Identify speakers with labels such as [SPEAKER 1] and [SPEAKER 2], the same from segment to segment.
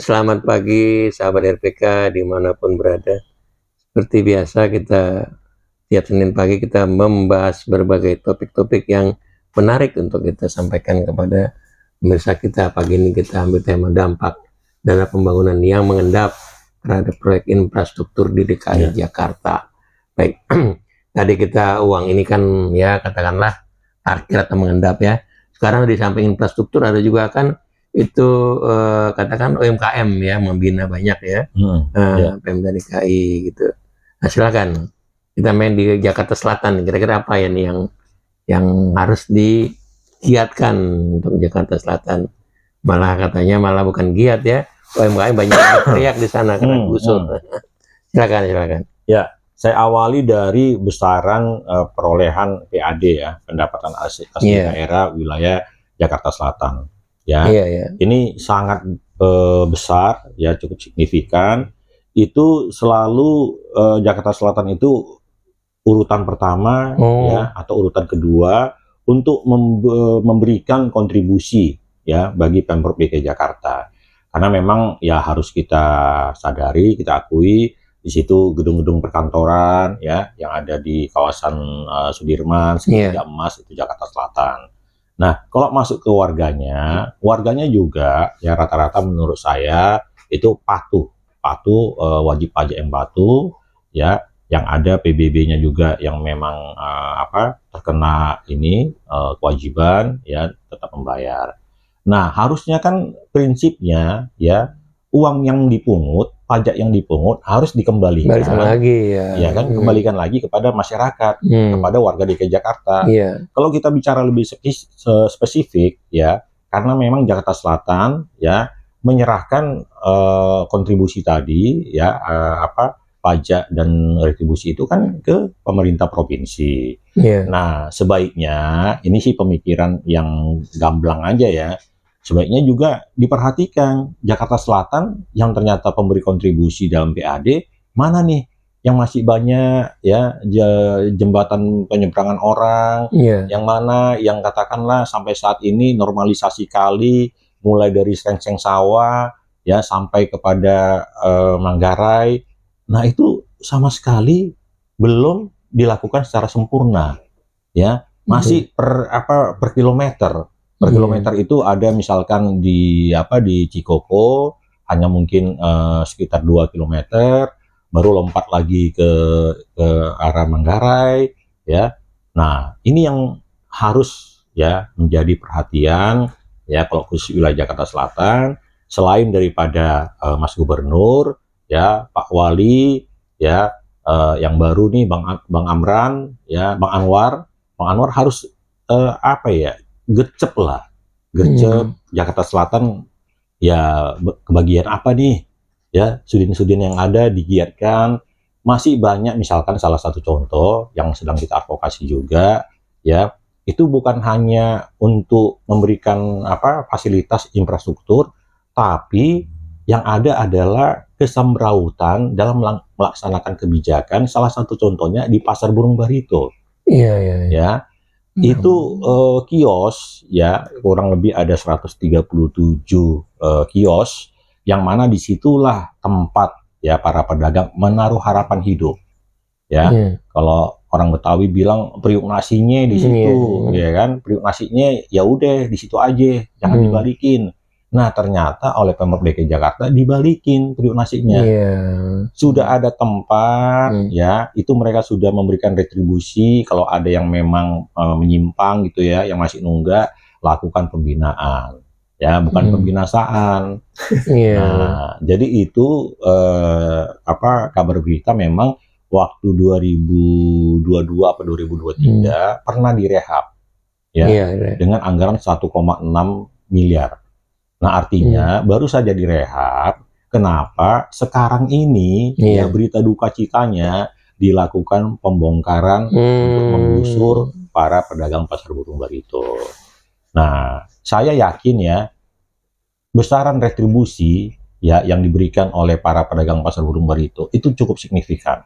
[SPEAKER 1] Selamat pagi sahabat RPK dimanapun berada. Seperti biasa kita tiap Senin pagi kita membahas berbagai topik-topik yang menarik untuk kita sampaikan kepada pemirsa kita. Pagi ini kita ambil tema dampak dana pembangunan yang mengendap terhadap proyek infrastruktur di DKI Jakarta. Baik, tadi kita uang ini kan ya katakanlah parkir atau mengendap ya. Sekarang di samping infrastruktur ada juga kan itu katakan UMKM ya, membina banyak ya, Pemda DKI gitu. Nah silakan kita main di Jakarta Selatan, kira-kira apa ya nih yang harus digiatkan untuk Jakarta Selatan? Malah katanya malah bukan giat ya, UMKM banyak teriak di sana karena gusur. Silakan.
[SPEAKER 2] Ya, saya awali dari besaran perolehan PAD ya, pendapatan asli daerah wilayah Jakarta Selatan. Ya, ini sangat besar ya, cukup signifikan. Itu selalu Jakarta Selatan itu urutan pertama ya atau urutan kedua untuk memberikan kontribusi ya bagi Pemprov DKI Jakarta. Karena memang ya harus kita sadari, kita akui di situ gedung-gedung perkantoran ya yang ada di kawasan Sudirman, Segitiga Emas itu Jakarta Selatan. Nah, kalau masuk ke warganya juga ya rata-rata menurut saya itu patuh wajib pajak yang patuh ya, yang ada PBB-nya juga yang memang terkena ini kewajiban ya tetap membayar. Nah, harusnya kan prinsipnya ya uang yang dipungut, pajak yang dipungut harus dikembalikan
[SPEAKER 1] lagi
[SPEAKER 2] ya kan, kembalikan lagi kepada masyarakat, kepada warga DKI Jakarta. Kalau kita bicara lebih spesifik ya, karena memang Jakarta Selatan ya menyerahkan kontribusi tadi ya pajak dan retribusi itu kan ke pemerintah provinsi. Nah, sebaiknya ini sih pemikiran yang gamblang aja ya. Sebaiknya juga diperhatikan Jakarta Selatan yang ternyata pemberi kontribusi dalam PAD, mana nih yang masih banyak ya jembatan penyeberangan orang, yang mana yang katakanlah sampai saat ini normalisasi kali mulai dari Serengseng Sawah ya sampai kepada Manggarai. Nah, itu sama sekali belum dilakukan secara sempurna ya, masih per kilometer. Per kilometer itu ada misalkan di Cikoko hanya mungkin sekitar 2 kilometer, baru lompat lagi ke arah Manggarai ya. Nah, ini yang harus ya menjadi perhatian ya kalau khusus wilayah Jakarta Selatan, selain daripada Mas Gubernur ya, Pak Wali ya, yang baru nih Bang Amran ya, Bang Anwar harus gercep Jakarta Selatan ya, kebagian apa nih ya, sudin-sudin yang ada digiatkan. Masih banyak, misalkan salah satu contoh yang sedang kita advokasi juga ya, itu bukan hanya untuk memberikan fasilitas infrastruktur, tapi yang ada adalah kesembrautan dalam melaksanakan kebijakan. Salah satu contohnya di Pasar Burung Barito. Ya, itu kios ya kurang lebih ada 137 kios yang mana disitulah tempat ya para pedagang menaruh harapan hidup ya. Kalau orang Betawi bilang periuk nasinya di situ ya kan, periuk nasinya ya udah di situ aja, jangan dibalikin. Nah, ternyata oleh Pemprov DKI Jakarta dibalikin periuk nasinya. Sudah ada tempat ya, itu mereka sudah memberikan retribusi. Kalau ada yang memang menyimpang gitu ya, yang masih nunggak, lakukan pembinaan ya, bukan pembinasaan. Nah, jadi itu kabar berita memang waktu 2022 atau 2023 pernah direhab ya, dengan anggaran 1,6 miliar. Nah, artinya baru saja direhab. Kenapa sekarang ini ya berita duka citanya dilakukan pembongkaran untuk menggusur para pedagang Pasar Burung Barito. Nah, saya yakin ya besaran retribusi ya yang diberikan oleh para pedagang Pasar Burung Barito itu cukup signifikan.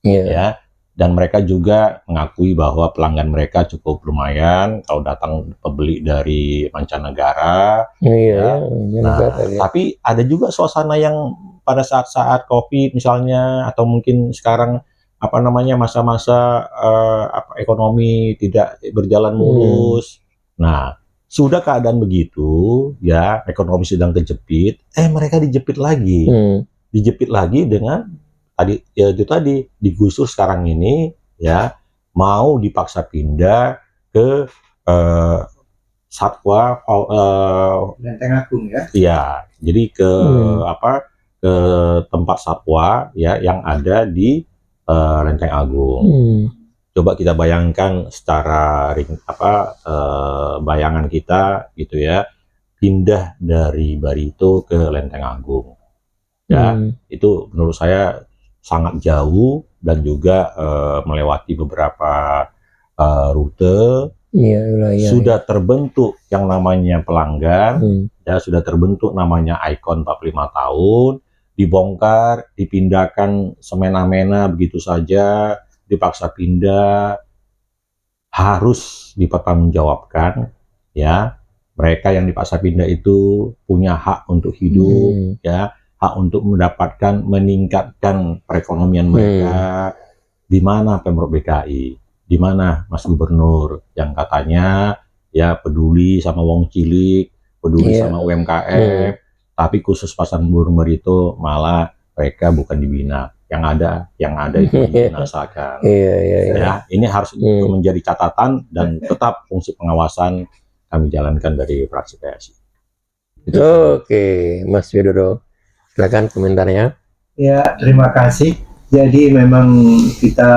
[SPEAKER 2] Ya, Dan mereka juga mengakui bahwa pelanggan mereka cukup lumayan kalau datang pembeli dari mancanegara.
[SPEAKER 1] Iya,
[SPEAKER 2] ya. Nah, tapi ada juga suasana yang pada saat-saat COVID misalnya, atau mungkin sekarang masa-masa ekonomi tidak berjalan mulus. Nah, sudah keadaan begitu, ya ekonomi sedang kejepit, mereka dijepit lagi, dijepit lagi dengan tadi digusur sekarang ini, ya mau dipaksa pindah ke Satwa
[SPEAKER 3] Lenteng Agung ya.
[SPEAKER 2] Iya, jadi ke ke tempat satwa ya yang ada di Lenteng Agung. Coba kita bayangkan secara bayangan kita gitu ya, pindah dari Barito ke Lenteng Agung. Ya, itu menurut saya sangat jauh dan juga melewati beberapa rute. Sudah terbentuk yang namanya pelanggan, ya sudah terbentuk namanya ikon 45 tahun, dibongkar, dipindahkan semena-mena begitu saja, dipaksa pindah, harus dipertanggungjawabkan, ya. Mereka yang dipaksa pindah itu punya hak untuk hidup, ya, hak untuk meningkatkan perekonomian mereka. Di mana Pemprov DKI? Di mana Mas Gubernur yang katanya ya peduli sama wong cilik, peduli sama UMKM, tapi khusus Pasar Burung Barito malah mereka bukan dibina, yang ada itu dibinasakan. Ya, ini harus menjadi catatan dan tetap fungsi pengawasan kami jalankan dari fraksi PSI.
[SPEAKER 1] Oke, Mas Widodo, silakan komentarnya.
[SPEAKER 3] Ya, terima kasih. Jadi memang kita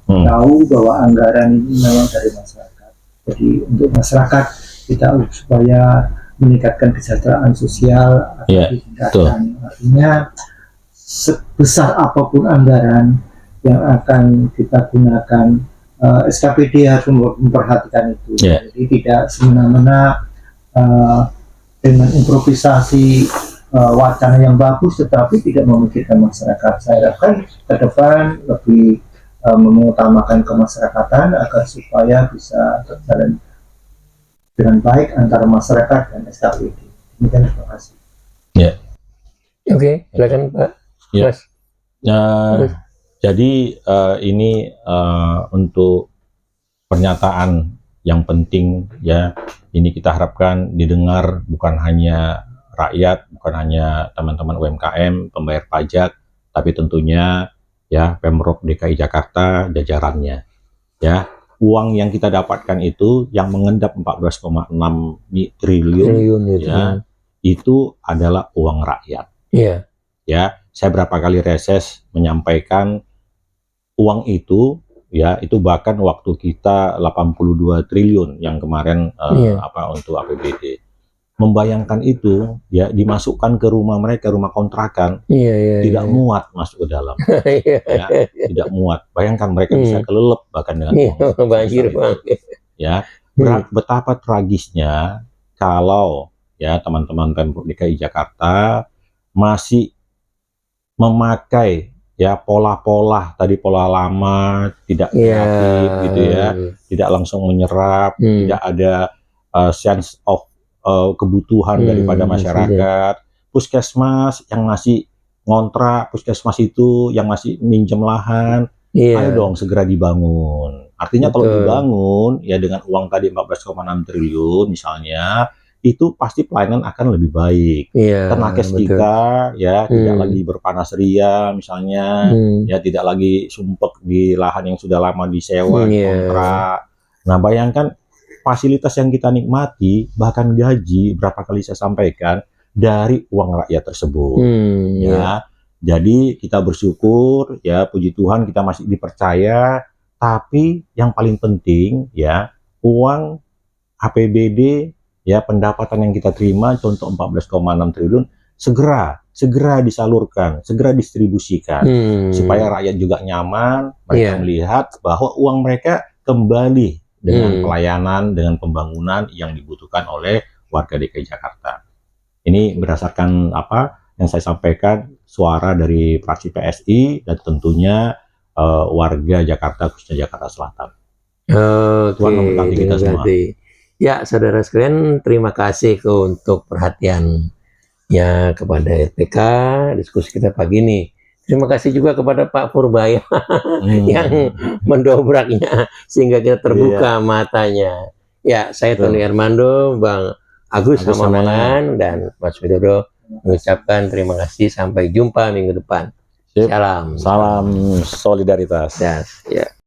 [SPEAKER 3] tahu bahwa anggaran ini memang dari masyarakat. Jadi untuk masyarakat kita supaya meningkatkan kesejahteraan sosial ditingkatkan. Artinya sebesar apapun anggaran yang akan kita gunakan, SKPD harus memperhatikan itu. Jadi tidak semena-mena dengan improvisasi wacana yang bagus tetapi tidak memikirkan masyarakat. Saya harapkan ke depan lebih mengutamakan kemasyarakatan agar supaya bisa terjalan dengan baik antara masyarakat dan SKPD. Demikian, terima kasih.
[SPEAKER 1] Oke, silakan Pak. Mas.
[SPEAKER 2] Jadi ini untuk pernyataan yang penting ya. Ini kita harapkan didengar bukan hanya rakyat, bukan hanya teman-teman UMKM, pembayar pajak, tapi tentunya ya Pemprov DKI Jakarta jajarannya. Ya, uang yang kita dapatkan itu yang mengendap 14,6 triliun ya, itu adalah uang rakyat. Ya, saya berapa kali reses menyampaikan uang itu ya, itu bahkan waktu kita 82 triliun yang kemarin untuk APBD. Membayangkan itu ya dimasukkan ke rumah mereka, rumah kontrakan, tidak muat masuk ke dalam, ya, tidak muat. Bayangkan mereka bisa kelelep bahkan dengan
[SPEAKER 1] banjir,
[SPEAKER 2] ya. Betapa tragisnya kalau ya teman-teman Pemprov DKI Jakarta masih memakai ya pola-pola lama, tidak kreatif gitu ya, tidak langsung menyerap, tidak ada sense of kebutuhan daripada masyarakat. Puskesmas yang masih ngontrak, puskesmas itu yang masih minjem lahan, ayo dong segera dibangun. Artinya kalau dibangun ya dengan uang tadi 14,6 triliun misalnya, itu pasti pelayanan akan lebih baik. Tenakes kita ya tidak lagi berpanas ria misalnya, ya tidak lagi sumpek di lahan yang sudah lama disewa, kontrak. Nah, bayangkan fasilitas yang kita nikmati, bahkan gaji berapa kali saya sampaikan dari uang rakyat tersebut. Ya, jadi kita bersyukur ya, puji Tuhan kita masih dipercaya. Tapi yang paling penting ya, uang APBD ya, pendapatan yang kita terima contoh 14,6 triliun segera disalurkan, segera distribusikan supaya rakyat juga nyaman, mereka melihat bahwa uang mereka kembali dengan pelayanan, dengan pembangunan yang dibutuhkan oleh warga DKI Jakarta. Ini berdasarkan apa yang saya sampaikan, suara dari fraksi PSI, dan tentunya warga Jakarta, khususnya Jakarta Selatan.
[SPEAKER 1] Tuhan
[SPEAKER 2] memberkati kita semua.
[SPEAKER 1] Ya, saudara sekalian, terima kasih untuk perhatiannya kepada RPK, diskusi kita pagi ini. Terima kasih juga kepada Pak Purbaya yang mendobraknya sehingga kita terbuka matanya. Ya, saya Tony Armando, Bang Agus Hamonangan, dan Mas Widodo mengucapkan terima kasih. Sampai jumpa minggu depan. Salam.
[SPEAKER 2] Salam solidaritas.
[SPEAKER 1] Ya.